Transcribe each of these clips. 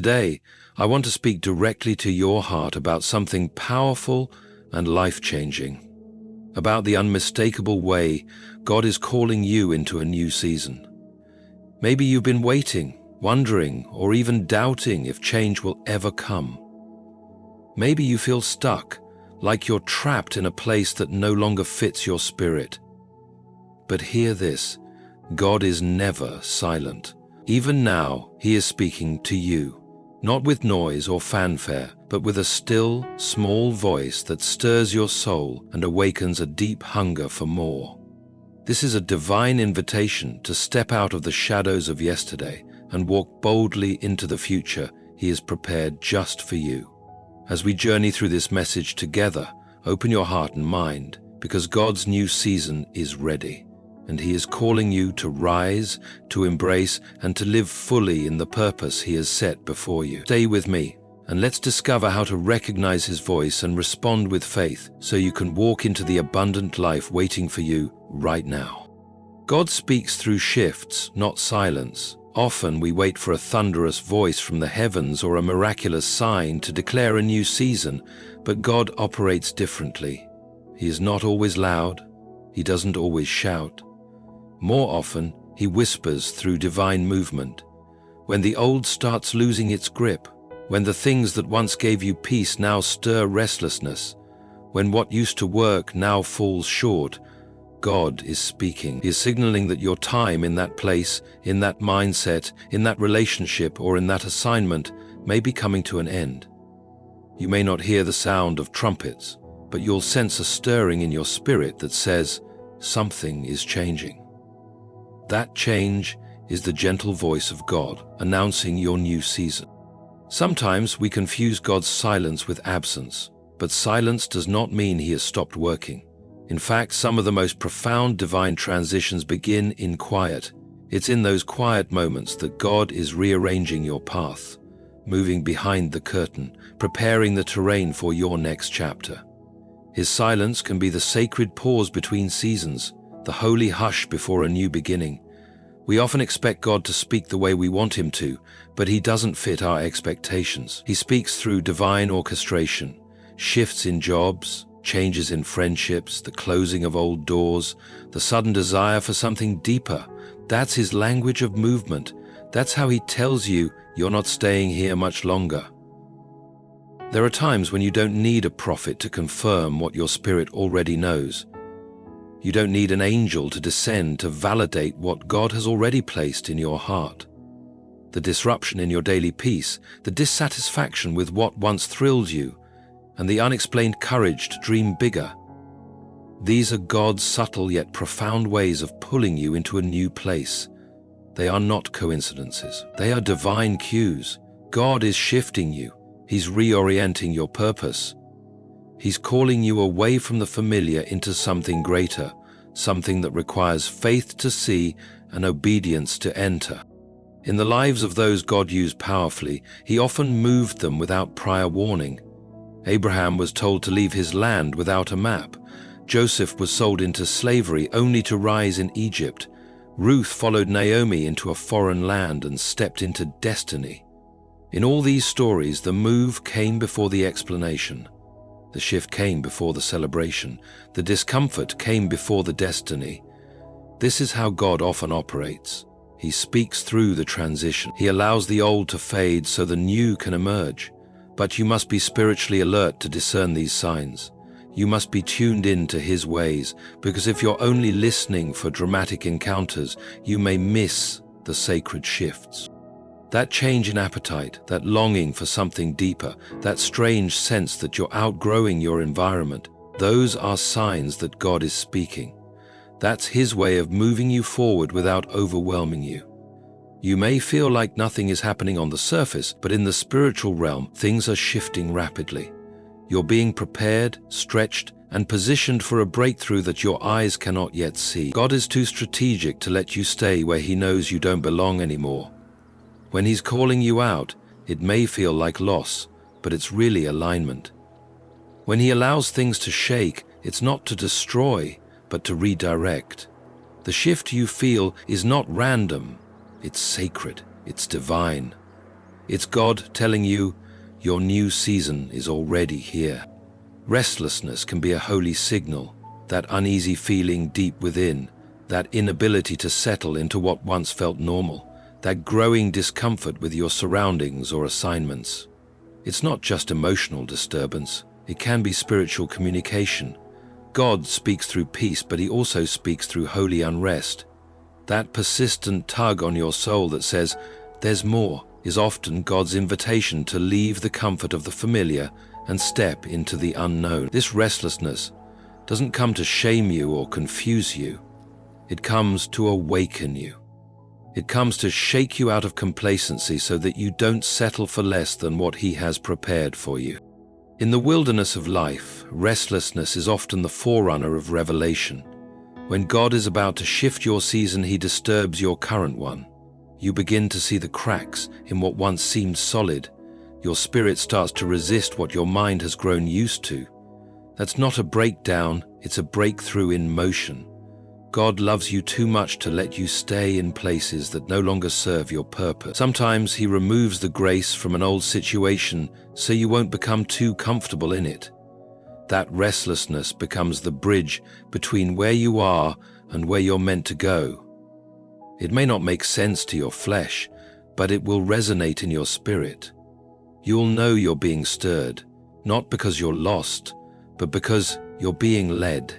Today, I want to speak directly to your heart about something powerful and life-changing, about the unmistakable way God is calling you into a new season. Maybe you've been waiting, wondering, or even doubting if change will ever come. Maybe you feel stuck, like you're trapped in a place that no longer fits your spirit. But hear this, God is never silent. Even now, He is speaking to you, not with noise or fanfare, but with a still, small voice that stirs your soul and awakens a deep hunger for more. This is a divine invitation to step out of the shadows of yesterday and walk boldly into the future He has prepared just for you. As we journey through this message together, open your heart and mind, because God's new season is ready, and He is calling you to rise, to embrace, and to live fully in the purpose He has set before you. Stay with me, and let's discover how to recognize His voice and respond with faith so you can walk into the abundant life waiting for you right now. God speaks through shifts, not silence. Often we wait for a thunderous voice from the heavens or a miraculous sign to declare a new season, but God operates differently. He is not always loud. He doesn't always shout. More often, He whispers through divine movement. When the old starts losing its grip, when the things that once gave you peace now stir restlessness, when what used to work now falls short, God is speaking. He is signaling that your time in that place, in that mindset, in that relationship, or in that assignment may be coming to an end. You may not hear the sound of trumpets, but you'll sense a stirring in your spirit that says, something is changing. That change is the gentle voice of God announcing your new season. Sometimes we confuse God's silence with absence, but silence does not mean He has stopped working. In fact, some of the most profound divine transitions begin in quiet. It's in those quiet moments that God is rearranging your path, moving behind the curtain, preparing the terrain for your next chapter. His silence can be the sacred pause between seasons, the holy hush before a new beginning. We often expect God to speak the way we want Him to, but He doesn't fit our expectations. He speaks through divine orchestration, shifts in jobs, changes in friendships, the closing of old doors, the sudden desire for something deeper. That's His language of movement. That's how He tells you you're not staying here much longer. There are times when you don't need a prophet to confirm what your spirit already knows. You don't need an angel to descend to validate what God has already placed in your heart. The disruption in your daily peace, the dissatisfaction with what once thrilled you, and the unexplained courage to dream bigger. These are God's subtle yet profound ways of pulling you into a new place. They are not coincidences. They are divine cues. God is shifting you. He's reorienting your purpose. He's calling you away from the familiar into something greater, something that requires faith to see and obedience to enter. In the lives of those God used powerfully, He often moved them without prior warning. Abraham was told to leave his land without a map. Joseph was sold into slavery only to rise in Egypt. Ruth followed Naomi into a foreign land and stepped into destiny. In all these stories, the move came before the explanation. The shift came before the celebration. The discomfort came before the destiny. This is how God often operates. He speaks through the transition. He allows the old to fade so the new can emerge. But you must be spiritually alert to discern these signs. You must be tuned in to His ways, because if you're only listening for dramatic encounters, you may miss the sacred shifts. That change in appetite, that longing for something deeper, that strange sense that you're outgrowing your environment, those are signs that God is speaking. That's His way of moving you forward without overwhelming you. You may feel like nothing is happening on the surface, but in the spiritual realm, things are shifting rapidly. You're being prepared, stretched, and positioned for a breakthrough that your eyes cannot yet see. God is too strategic to let you stay where He knows you don't belong anymore. When He's calling you out, it may feel like loss, but it's really alignment. When He allows things to shake, it's not to destroy, but to redirect. The shift you feel is not random. It's sacred. It's divine. It's God telling you your new season is already here. Restlessness can be a holy signal, that uneasy feeling deep within, that inability to settle into what once felt normal, that growing discomfort with your surroundings or assignments. It's not just emotional disturbance, it can be spiritual communication. God speaks through peace, but he also speaks through holy unrest. That persistent tug on your soul that says, "There's more," is often God's invitation to leave the comfort of the familiar and step into the unknown. This restlessness doesn't come to shame you or confuse you. It comes to awaken you. It comes to shake you out of complacency so that you don't settle for less than what he has prepared for you. In the wilderness of life, restlessness is often the forerunner of revelation. When God is about to shift your season, he disturbs your current one. You begin to see the cracks in what once seemed solid. Your spirit starts to resist what your mind has grown used to. That's not a breakdown, it's a breakthrough in motion. God loves you too much to let you stay in places that no longer serve your purpose. Sometimes he removes the grace from an old situation so you won't become too comfortable in it. That restlessness becomes the bridge between where you are and where you're meant to go. It may not make sense to your flesh, but it will resonate in your spirit. You'll know you're being stirred, not because you're lost, but because you're being led.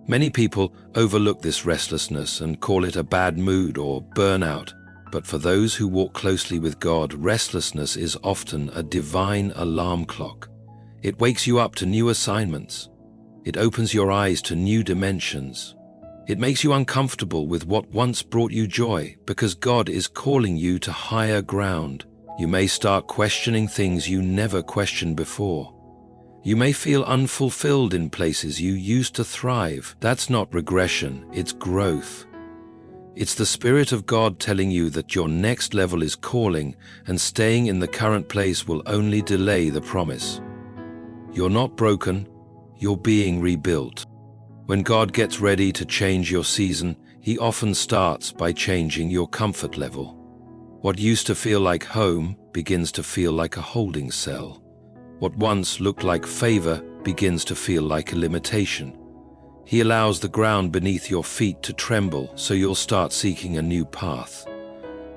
Many people overlook this restlessness and call it a bad mood or burnout, but for those who walk closely with God, restlessness is often a divine alarm clock. It wakes you up to new assignments. It opens your eyes to new dimensions. It makes you uncomfortable with what once brought you joy, because God is calling you to higher ground. You may start questioning things you never questioned before. You may feel unfulfilled in places you used to thrive. That's not regression, it's growth. It's the Spirit of God telling you that your next level is calling, and staying in the current place will only delay the promise. You're not broken, you're being rebuilt. When God gets ready to change your season, he often starts by changing your comfort level. What used to feel like home begins to feel like a holding cell. What once looked like favor begins to feel like a limitation. He allows the ground beneath your feet to tremble so you'll start seeking a new path.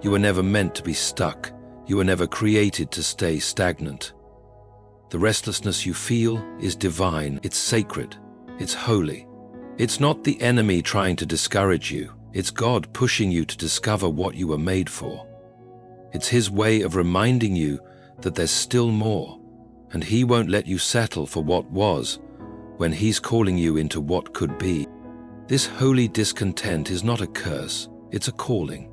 You were never meant to be stuck. You were never created to stay stagnant. The restlessness you feel is divine, it's sacred, it's holy. It's not the enemy trying to discourage you, it's God pushing you to discover what you were made for. It's his way of reminding you that there's still more, and he won't let you settle for what was when he's calling you into what could be. This holy discontent is not a curse, it's a calling.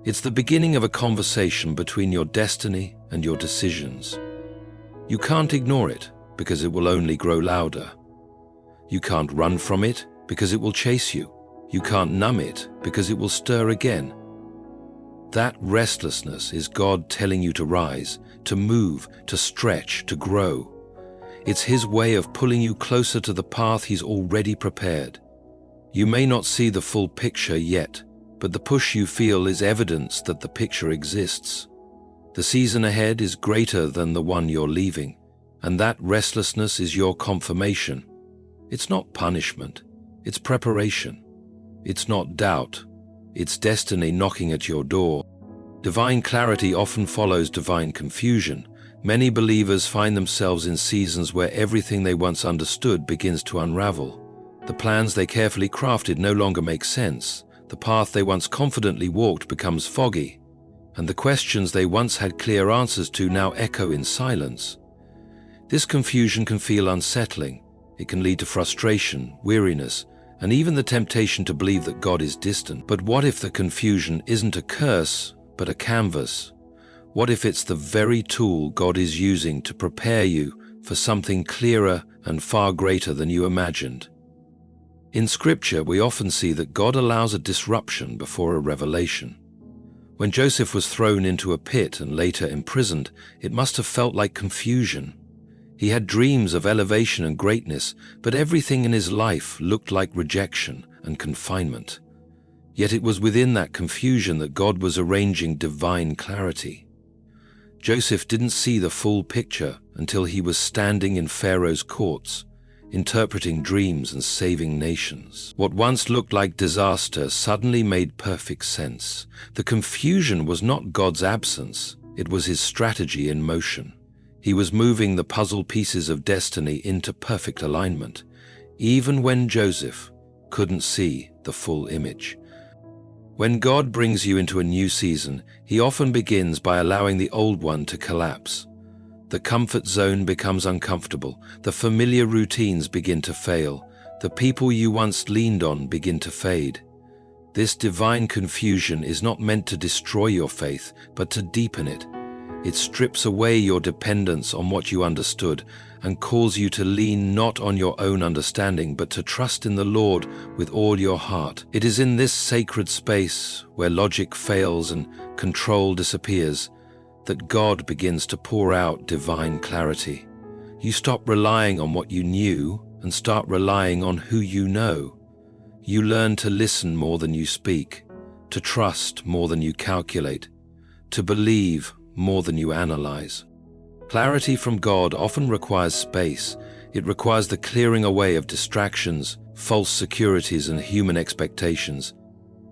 It's the beginning of a conversation between your destiny and your decisions. You can't ignore it because it will only grow louder. You can't run from it because it will chase you. You can't numb it because it will stir again. That restlessness is God telling you to rise, to move, to stretch, to grow. It's his way of pulling you closer to the path he's already prepared. You may not see the full picture yet, but the push you feel is evidence that the picture exists. The season ahead is greater than the one you're leaving, and that restlessness is your confirmation. It's not punishment, it's preparation. It's not doubt, it's destiny knocking at your door. Divine clarity often follows divine confusion. Many believers find themselves in seasons where everything they once understood begins to unravel. The plans they carefully crafted no longer make sense. The path they once confidently walked becomes foggy, and the questions they once had clear answers to now echo in silence. This confusion can feel unsettling. It can lead to frustration, weariness, and even the temptation to believe that God is distant. But what if the confusion isn't a curse, but a canvas? What if it's the very tool God is using to prepare you for something clearer and far greater than you imagined? In Scripture, we often see that God allows a disruption before a revelation. When Joseph was thrown into a pit and later imprisoned, it must have felt like confusion. He had dreams of elevation and greatness, but everything in his life looked like rejection and confinement. Yet it was within that confusion that God was arranging divine clarity. Joseph didn't see the full picture until he was standing in Pharaoh's courts, interpreting dreams and saving nations. What once looked like disaster suddenly made perfect sense. The confusion was not God's absence, it was his strategy in motion. He was moving the puzzle pieces of destiny into perfect alignment, even when Joseph couldn't see the full image. When God brings you into a new season, he often begins by allowing the old one to collapse. The comfort zone becomes uncomfortable, the familiar routines begin to fail, the people you once leaned on begin to fade. This divine confusion is not meant to destroy your faith, but to deepen it. It strips away your dependence on what you understood and calls you to lean not on your own understanding, but to trust in the Lord with all your heart. It is in this sacred space, where logic fails and control disappears, that God begins to pour out divine clarity. You stop relying on what you knew and start relying on who you know. You learn to listen more than you speak, to trust more than you calculate, to believe more than you analyze. Clarity from God often requires space. It requires the clearing away of distractions, false securities, and human expectations.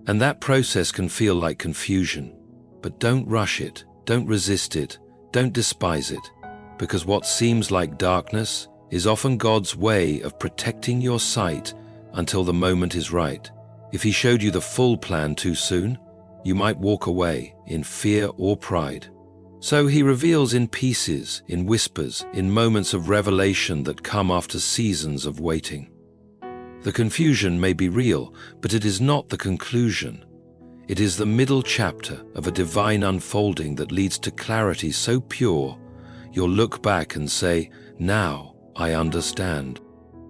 And that process can feel like confusion. But don't rush it. Don't resist it, don't despise it, because what seems like darkness is often God's way of protecting your sight until the moment is right. If he showed you the full plan too soon, you might walk away in fear or pride. So he reveals in pieces, in whispers, in moments of revelation that come after seasons of waiting. The confusion may be real, but it is not the conclusion. It is the middle chapter of a divine unfolding that leads to clarity so pure, you'll look back and say, "Now I understand."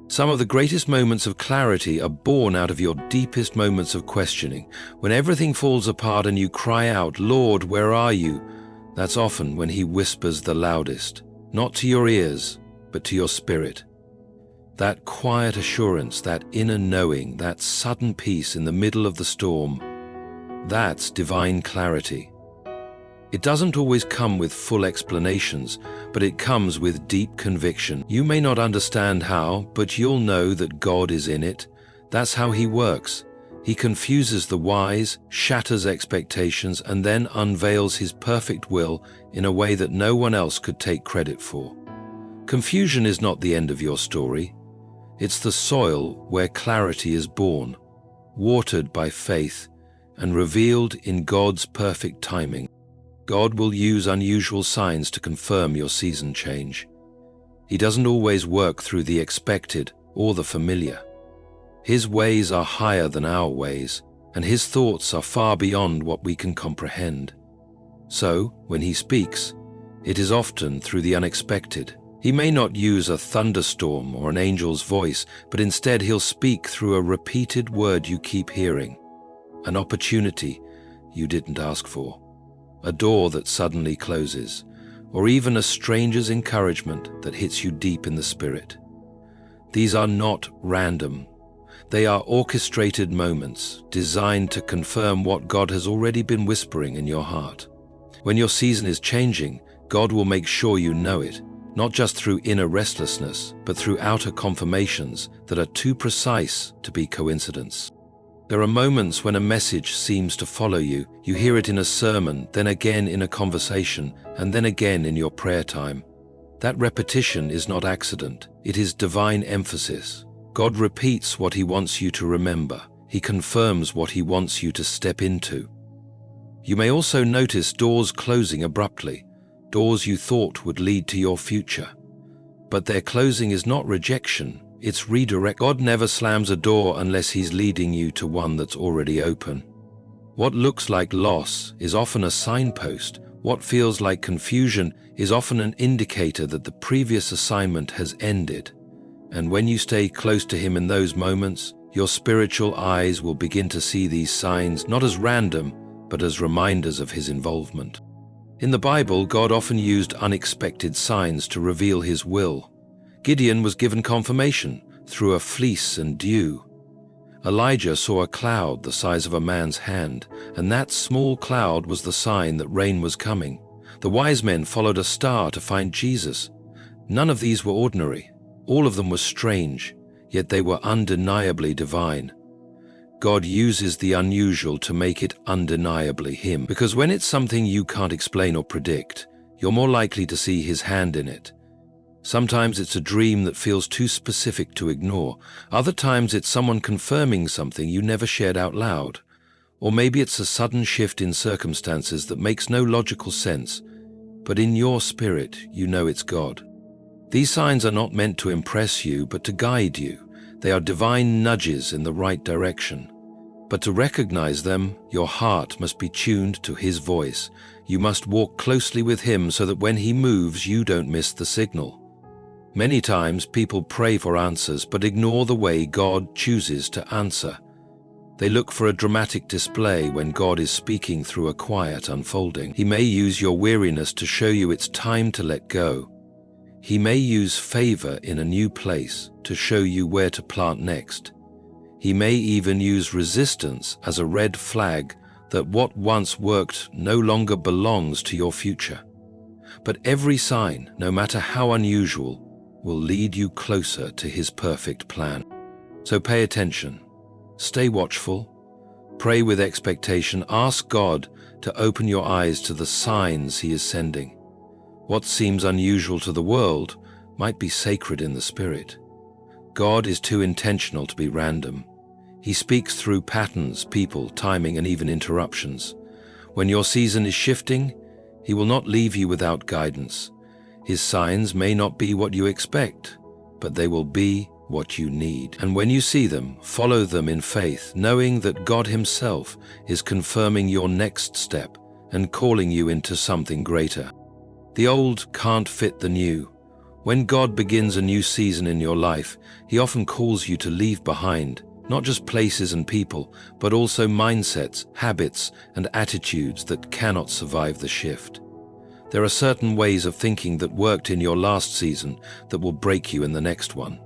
Some of the greatest moments of clarity are born out of your deepest moments of questioning. When everything falls apart and you cry out, "Lord, where are you?" That's often when he whispers the loudest, not to your ears, but to your spirit. That quiet assurance, that inner knowing, that sudden peace in the middle of the storm, that's divine clarity. It doesn't always come with full explanations, but it comes with deep conviction. You may not understand how, but you'll know that God is in it. That's how he works. He confuses the wise, shatters expectations, and then unveils his perfect will in a way that no one else could take credit for. Confusion is not the end of your story. It's the soil where clarity is born, watered by faith, and revealed in God's perfect timing. God will use unusual signs to confirm your season change. He doesn't always work through the expected or the familiar. His ways are higher than our ways, and his thoughts are far beyond what we can comprehend. So, when he speaks, it is often through the unexpected. He may not use a thunderstorm or an angel's voice, but instead he'll speak through a repeated word you keep hearing. An opportunity you didn't ask for, a door that suddenly closes, or even a stranger's encouragement that hits you deep in the spirit. These are not random. They are orchestrated moments designed to confirm what God has already been whispering in your heart. When your season is changing, God will make sure you know it, not just through inner restlessness, but through outer confirmations that are too precise to be coincidence. There are moments when a message seems to follow you. You hear it in a sermon, then again in a conversation, and then again in your prayer time. That repetition is not accident. It is divine emphasis. God repeats what he wants you to remember. He confirms what he wants you to step into. You may also notice doors closing abruptly, doors you thought would lead to your future. But their closing is not rejection. It's redirect. God never slams a door unless he's leading you to one that's already open. What looks like loss is often a signpost. What feels like confusion is often an indicator that the previous assignment has ended. And when you stay close to him in those moments, your spiritual eyes will begin to see these signs not as random, but as reminders of his involvement. In the Bible, God often used unexpected signs to reveal his will. Gideon was given confirmation through a fleece and dew. Elijah saw a cloud the size of a man's hand, and that small cloud was the sign that rain was coming. The wise men followed a star to find Jesus. None of these were ordinary. All of them were strange, yet they were undeniably divine. God uses the unusual to make it undeniably Him, because when it's something you can't explain or predict, you're more likely to see His hand in it. Sometimes it's a dream that feels too specific to ignore. Other times it's someone confirming something you never shared out loud. Or maybe it's a sudden shift in circumstances that makes no logical sense, but in your spirit you know it's God. These signs are not meant to impress you, but to guide you. They are divine nudges in the right direction. But to recognize them, your heart must be tuned to His voice. You must walk closely with Him so that when He moves, you don't miss the signal. Many times people pray for answers but ignore the way God chooses to answer. They look for a dramatic display when God is speaking through a quiet unfolding. He may use your weariness to show you it's time to let go. He may use favor in a new place to show you where to plant next. He may even use resistance as a red flag that what once worked no longer belongs to your future. But every sign, no matter how unusual, will lead you closer to His perfect plan. So pay attention. Stay watchful. Pray with expectation. Ask God to open your eyes to the signs He is sending. What seems unusual to the world might be sacred in the Spirit. God is too intentional to be random. He speaks through patterns, people, timing, and even interruptions. When your season is shifting, He will not leave you without guidance. His signs may not be what you expect, but they will be what you need. And when you see them, follow them in faith, knowing that God Himself is confirming your next step and calling you into something greater. The old can't fit the new. When God begins a new season in your life, He often calls you to leave behind, not just places and people, but also mindsets, habits, and attitudes that cannot survive the shift. There are certain ways of thinking that worked in your last season that will break you in the next one.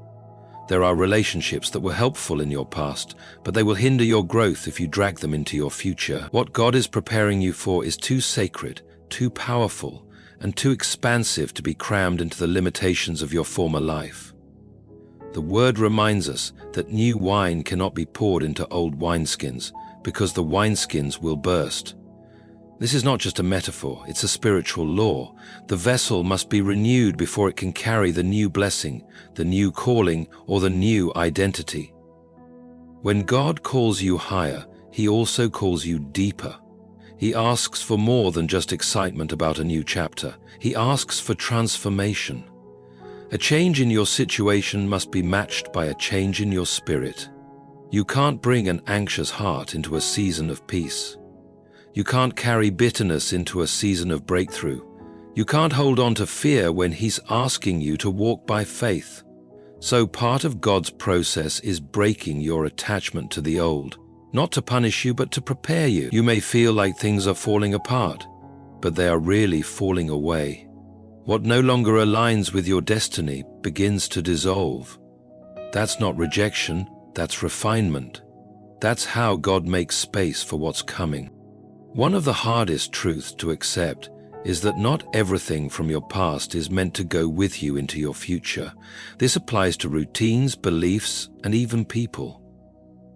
There are relationships that were helpful in your past, but they will hinder your growth if you drag them into your future. What God is preparing you for is too sacred, too powerful, and too expansive to be crammed into the limitations of your former life. The Word reminds us that new wine cannot be poured into old wineskins, because the wineskins will burst. This is not just a metaphor, it's a spiritual law. The vessel must be renewed before it can carry the new blessing, the new calling, or the new identity. When God calls you higher, He also calls you deeper. He asks for more than just excitement about a new chapter. He asks for transformation. A change in your situation must be matched by a change in your spirit. You can't bring an anxious heart into a season of peace. You can't carry bitterness into a season of breakthrough. You can't hold on to fear when He's asking you to walk by faith. So part of God's process is breaking your attachment to the old, not to punish you, but to prepare you. You may feel like things are falling apart, but they are really falling away. What no longer aligns with your destiny begins to dissolve. That's not rejection, that's refinement. That's how God makes space for what's coming. One of the hardest truths to accept is that not everything from your past is meant to go with you into your future. This applies to routines, beliefs, and even people.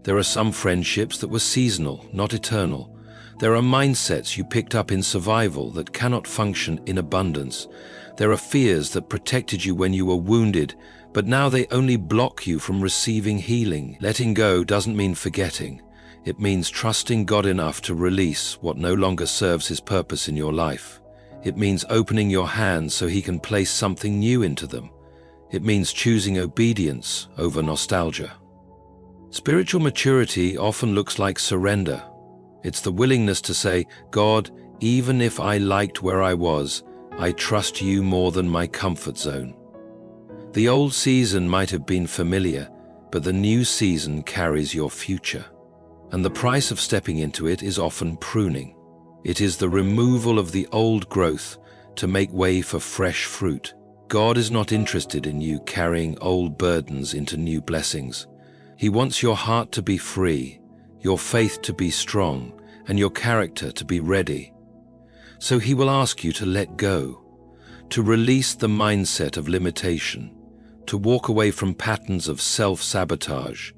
There are some friendships that were seasonal, not eternal. There are mindsets you picked up in survival that cannot function in abundance. There are fears that protected you when you were wounded, but now they only block you from receiving healing. Letting go doesn't mean forgetting. It means trusting God enough to release what no longer serves His purpose in your life. It means opening your hands so He can place something new into them. It means choosing obedience over nostalgia. Spiritual maturity often looks like surrender. It's the willingness to say, God, even if I liked where I was, I trust You more than my comfort zone. The old season might have been familiar, but the new season carries your future. And the price of stepping into it is often pruning. It is the removal of the old growth to make way for fresh fruit. God is not interested in you carrying old burdens into new blessings. He wants your heart to be free, your faith to be strong, and your character to be ready. So he will ask you to let go, to release the mindset of limitation, to walk away from patterns of self-sabotage,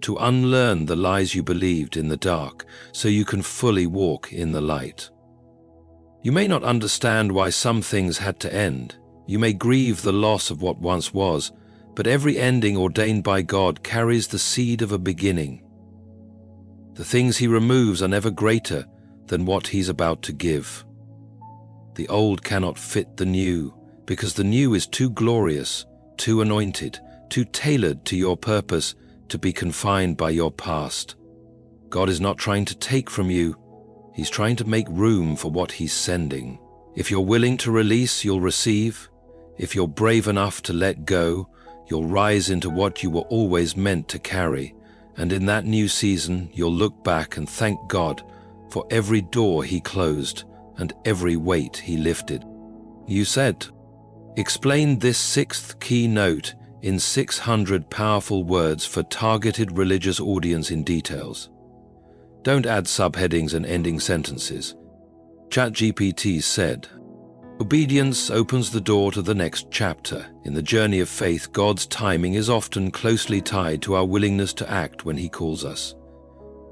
to unlearn the lies you believed in the dark so you can fully walk in the light. You may not understand why some things had to end. You may grieve the loss of what once was, but every ending ordained by God carries the seed of a beginning. The things he removes are never greater than what he's about to give. The old cannot fit the new, because the new is too glorious, too anointed, too tailored to your purpose to be confined by your past. God is not trying to take from you. He's trying to make room for what he's sending. If you're willing to release, you'll receive. If you're brave enough to let go, you'll rise into what you were always meant to carry. And in that new season, you'll look back and thank God for every door he closed and every weight he lifted. You said, explain this sixth key note in 600 powerful words for targeted religious audience in details. Don't add subheadings and ending sentences. ChatGPT said, obedience opens the door to the next chapter. In the journey of faith, God's timing is often closely tied to our willingness to act when he calls us.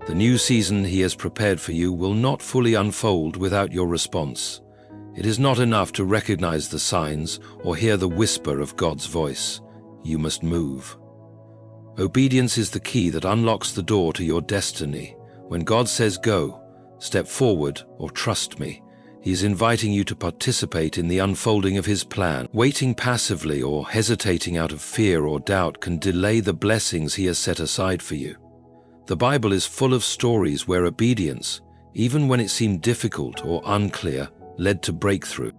The new season he has prepared for you will not fully unfold without your response. It is not enough to recognize the signs or hear the whisper of God's voice. You must move. Obedience is the key that unlocks the door to your destiny. When God says go, step forward, or trust me, he is inviting you to participate in the unfolding of his plan. Waiting passively or hesitating out of fear or doubt can delay the blessings he has set aside for you. The Bible is full of stories where obedience, even when it seemed difficult or unclear, led to breakthrough.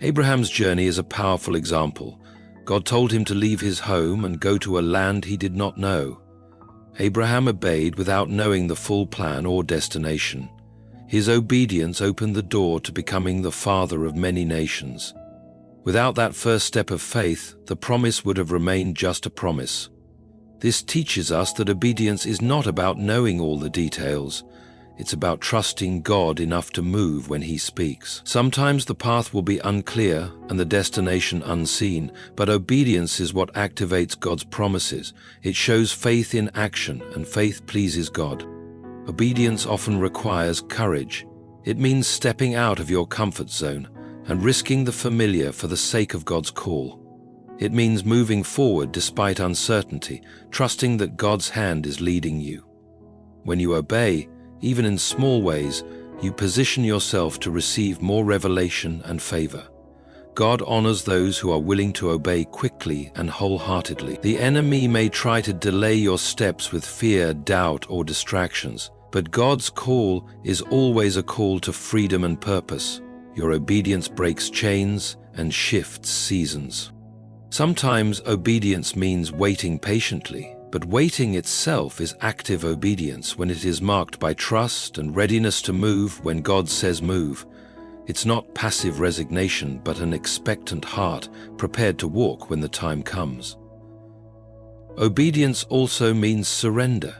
Abraham's journey is a powerful example. God told him to leave his home and go to a land he did not know. Abraham obeyed without knowing the full plan or destination. His obedience opened the door to becoming the father of many nations. Without that first step of faith, the promise would have remained just a promise. This teaches us that obedience is not about knowing all the details. It's about trusting God enough to move when he speaks. Sometimes the path will be unclear and the destination unseen, but obedience is what activates God's promises. It shows faith in action, and faith pleases God. Obedience often requires courage. It means stepping out of your comfort zone and risking the familiar for the sake of God's call. It means moving forward despite uncertainty, trusting that God's hand is leading you. When you obey, even in small ways, you position yourself to receive more revelation and favor. God honors those who are willing to obey quickly and wholeheartedly. The enemy may try to delay your steps with fear, doubt, or distractions, but God's call is always a call to freedom and purpose. Your obedience breaks chains and shifts seasons. Sometimes obedience means waiting patiently, but waiting itself is active obedience when it is marked by trust and readiness to move when God says move. It's not passive resignation, but an expectant heart prepared to walk when the time comes. Obedience also means surrender,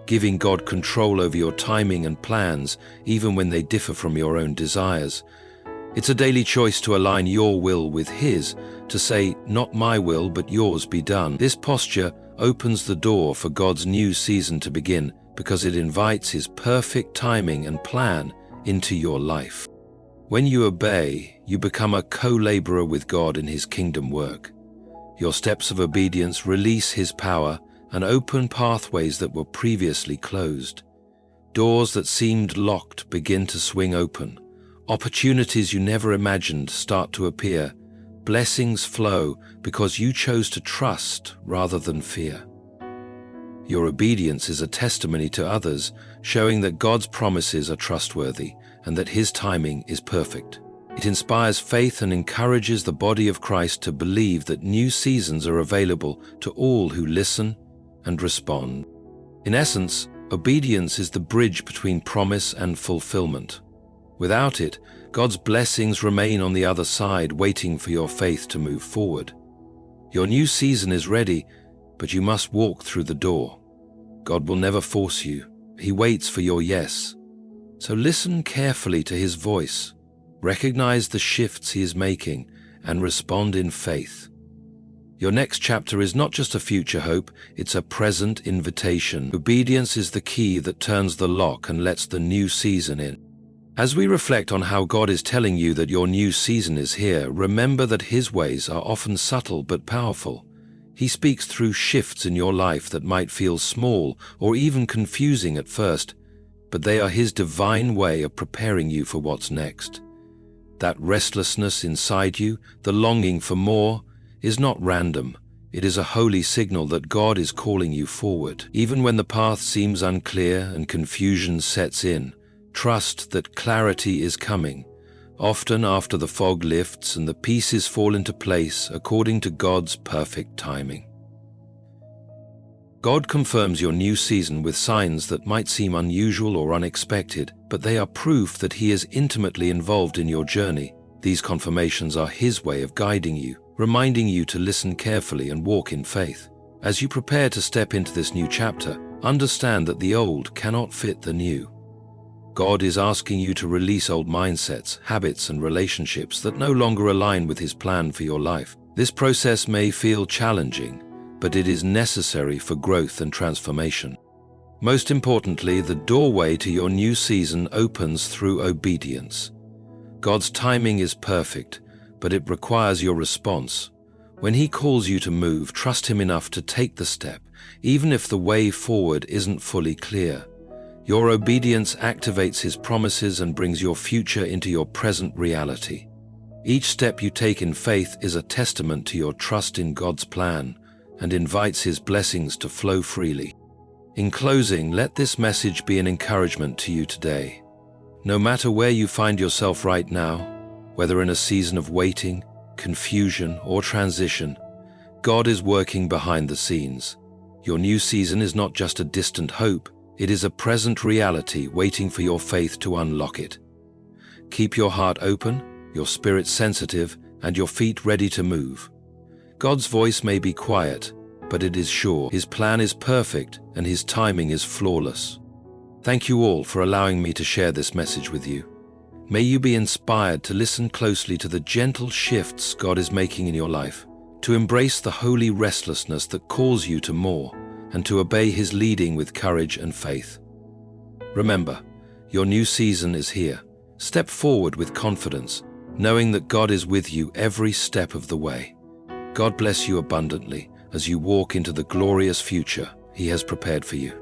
giving God control over your timing and plans, even when they differ from your own desires. It's a daily choice to align your will with his, to say, not my will, but yours be done. This posture opens the door for God's new season to begin because it invites his perfect timing and plan into your life. When you obey, you become a co-laborer with God in his kingdom work. Your steps of obedience release his power and open pathways that were previously closed. Doors that seemed locked begin to swing open. Opportunities you never imagined start to appear. Blessings flow because you chose to trust rather than fear. Your obedience is a testimony to others, showing that God's promises are trustworthy and that his timing is perfect. It inspires faith and encourages the body of Christ to believe that new seasons are available to all who listen and respond. In essence, obedience is the bridge between promise and fulfillment. Without it, God's blessings remain on the other side, waiting for your faith to move forward. Your new season is ready, but you must walk through the door. God will never force you. He waits for your yes. So listen carefully to his voice. Recognize the shifts He is making and respond in faith. Your next chapter is not just a future hope, it's a present invitation. Obedience is the key that turns the lock and lets the new season in. As we reflect on how God is telling you that your new season is here, remember that His ways are often subtle but powerful. He speaks through shifts in your life that might feel small or even confusing at first, but they are His divine way of preparing you for what's next. That restlessness inside you, the longing for more, is not random. It is a holy signal that God is calling you forward. Even when the path seems unclear and confusion sets in, trust that clarity is coming, often after the fog lifts and the pieces fall into place according to God's perfect timing. God confirms your new season with signs that might seem unusual or unexpected, but they are proof that He is intimately involved in your journey. These confirmations are His way of guiding you, reminding you to listen carefully and walk in faith. As you prepare to step into this new chapter, understand that the old cannot fit the new. God is asking you to release old mindsets, habits, and relationships that no longer align with His plan for your life. This process may feel challenging, but it is necessary for growth and transformation. Most importantly, the doorway to your new season opens through obedience. God's timing is perfect, but it requires your response. When He calls you to move, trust Him enough to take the step, even if the way forward isn't fully clear. Your obedience activates His promises and brings your future into your present reality. Each step you take in faith is a testament to your trust in God's plan and invites His blessings to flow freely. In closing, let this message be an encouragement to you today. No matter where you find yourself right now, whether in a season of waiting, confusion, or transition, God is working behind the scenes. Your new season is not just a distant hope, it is a present reality waiting for your faith to unlock it. Keep your heart open, your spirit sensitive, and your feet ready to move. God's voice may be quiet, but it is sure. His plan is perfect, and His timing is flawless. Thank you all for allowing me to share this message with you. May you be inspired to listen closely to the gentle shifts God is making in your life, to embrace the holy restlessness that calls you to more, and to obey His leading with courage and faith. Remember, your new season is here. Step forward with confidence, knowing that God is with you every step of the way. God bless you abundantly as you walk into the glorious future He has prepared for you.